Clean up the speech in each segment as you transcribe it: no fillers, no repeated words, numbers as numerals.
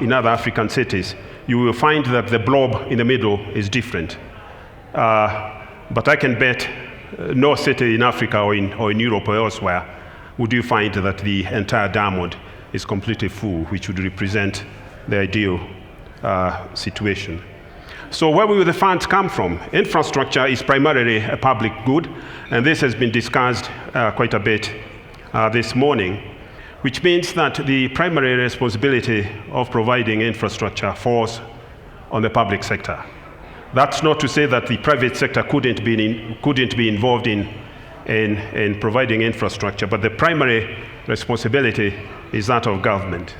in other African cities, you will find that the blob in the middle is different. But I can bet no city in Africa or in Europe or elsewhere would you find that the entire diamond is completely full, which would represent the ideal situation. So where will the funds come from? Infrastructure is primarily a public good, and this has been discussed quite a bit this morning, which means that the primary responsibility of providing infrastructure falls on the public sector. That's not to say that the private sector couldn't be involved in providing infrastructure, but the primary responsibility is that of government.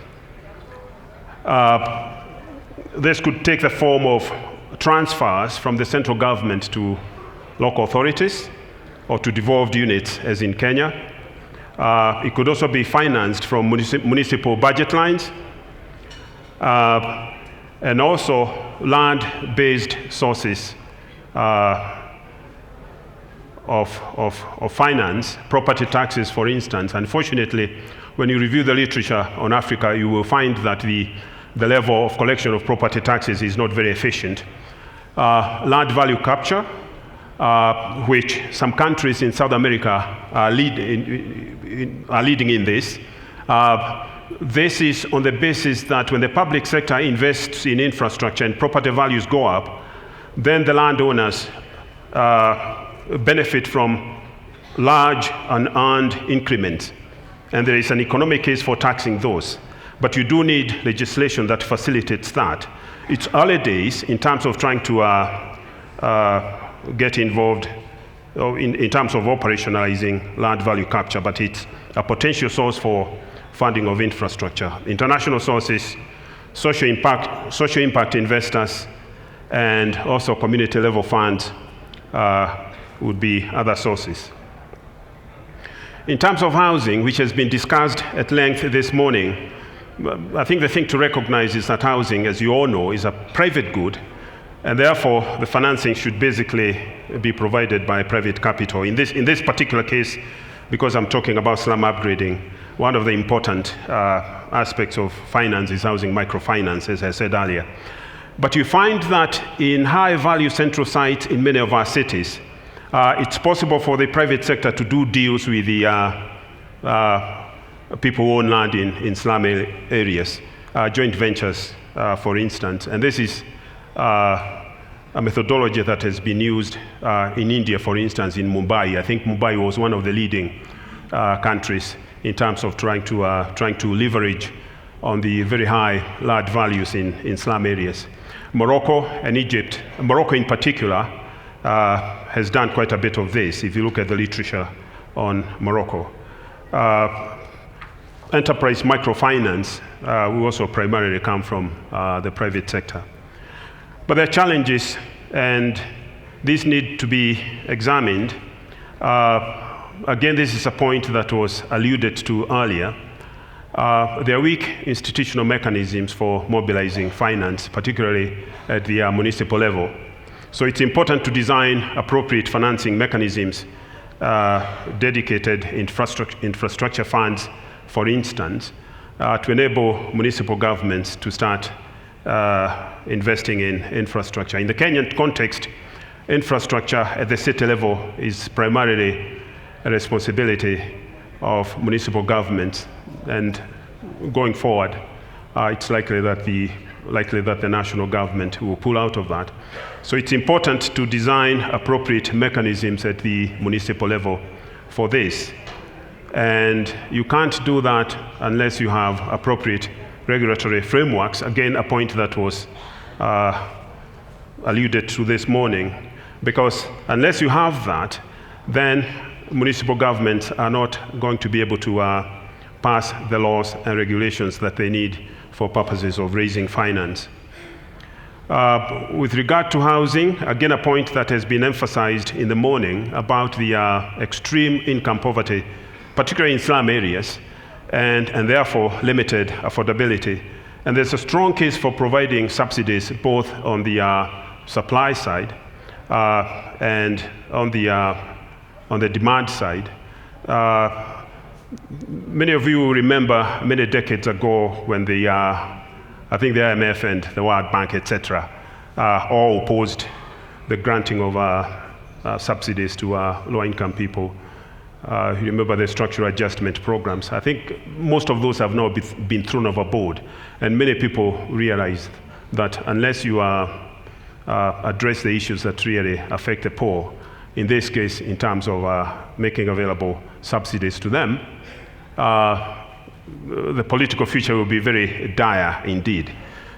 This could take the form of transfers from the central government to local authorities or to devolved units, as in Kenya. It could also be financed from municipal budget lines, and also land-based sources of finance, property taxes, for instance. Unfortunately, when you review the literature on Africa, you will find that the level of collection of property taxes is not very efficient. Land value capture, which some countries in South America are leading in this. This is on the basis that when the public sector invests in infrastructure and property values go up, then the landowners benefit from large unearned increments. And there is an economic case for taxing those. But you do need legislation that facilitates that. It's early days in terms of trying to get involved in terms of operationalizing land value capture, but it's a potential source for funding of infrastructure. International sources, social impact investors, and also community level funds would be other sources. In terms of housing, which has been discussed at length this morning, I think the thing to recognize is that housing, as you all know, is a private good, and therefore the financing should basically be provided by private capital. In this particular case, because I'm talking about slum upgrading, one of the important aspects of finance is housing microfinance, as I said earlier. But you find that in high-value central sites in many of our cities, it's possible for the private sector to do deals with the people who own land in slum areas, joint ventures, for instance. And this is a methodology that has been used in India, for instance, in Mumbai. I think Mumbai was one of the leading countries in terms of trying to leverage on the very high land values in slum areas. Morocco and Egypt, Morocco in particular, has done quite a bit of this, if you look at the literature on Morocco. Enterprise microfinance will also primarily come from the private sector. But there are challenges, and these need to be examined. Again, this is a point that was alluded to earlier. There are weak institutional mechanisms for mobilizing finance, particularly at the municipal level. So it's important to design appropriate financing mechanisms, dedicated infrastructure funds, for instance, to enable municipal governments to start investing in infrastructure. In the Kenyan context, infrastructure at the city level is primarily a responsibility of municipal governments, and going forward, it's likely that the national government will pull out of that. So it's important to design appropriate mechanisms at the municipal level for this. And you can't do that unless you have appropriate regulatory frameworks. Again, a point that was alluded to this morning, because unless you have that, then municipal governments are not going to be able to pass the laws and regulations that they need for purposes of raising finance. With regard to housing, again, a point that has been emphasized in the morning about the extreme income poverty, particularly in slum areas, and therefore limited affordability. And there's a strong case for providing subsidies both on the supply side and on the demand side. Many of you remember many decades ago when the I think the IMF and the World Bank, etc., all opposed the granting of subsidies to low-income people. You remember the structural adjustment programs. I think most of those have now been thrown overboard, and many people realize that unless you address the issues that really affect the poor, in this case, in terms of making available subsidies to them, the political future will be very dire indeed.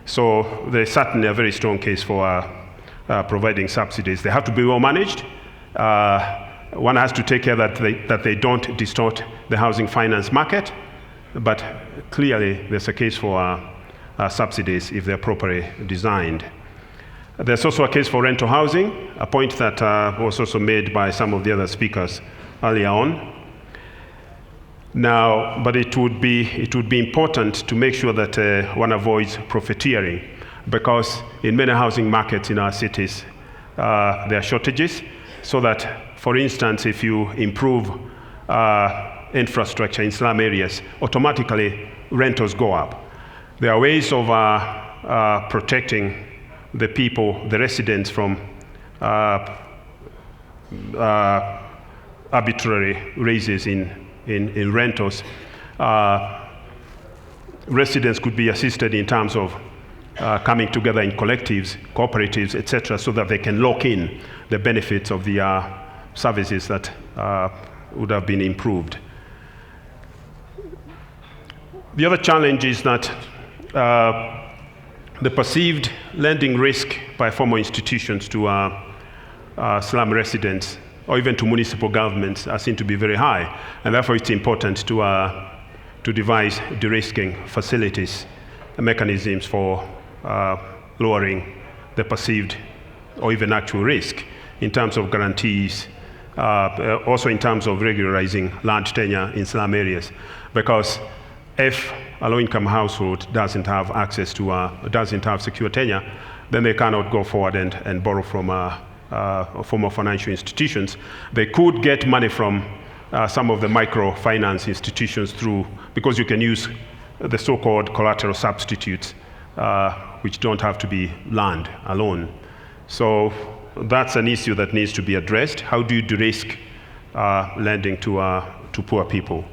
So there's certainly a very strong case for providing subsidies. They have to be well managed. One has to take care that they don't distort the housing finance market, but clearly there's a case for subsidies if they're properly designed. There's also a case for rental housing, a point that was also made by some of the other speakers earlier on. Now, but it would be important to make sure that one avoids profiteering, because in many housing markets in our cities, there are shortages, so that, for instance, if you improve infrastructure in slum areas, automatically rentals go up. There are ways of protecting the people, the residents, from arbitrary raises in rentals. Residents could be assisted in terms of coming together in collectives, cooperatives, etc., so that they can lock in the benefits of the services that would have been improved. The other challenge is that the perceived lending risk by formal institutions to slum residents or even to municipal governments are seen to be very high, and therefore it's important to devise de-risking facilities and mechanisms for lowering the perceived or even actual risk in terms of guarantees, also in terms of regularizing land tenure in slum areas. Because if a low-income household doesn't have access to, doesn't have secure tenure, then they cannot go forward and borrow from formal financial institutions. They could get money from some of the microfinance institutions because you can use the so-called collateral substitutes, which don't have to be land alone. So that's an issue that needs to be addressed. How do you de-risk lending to poor people?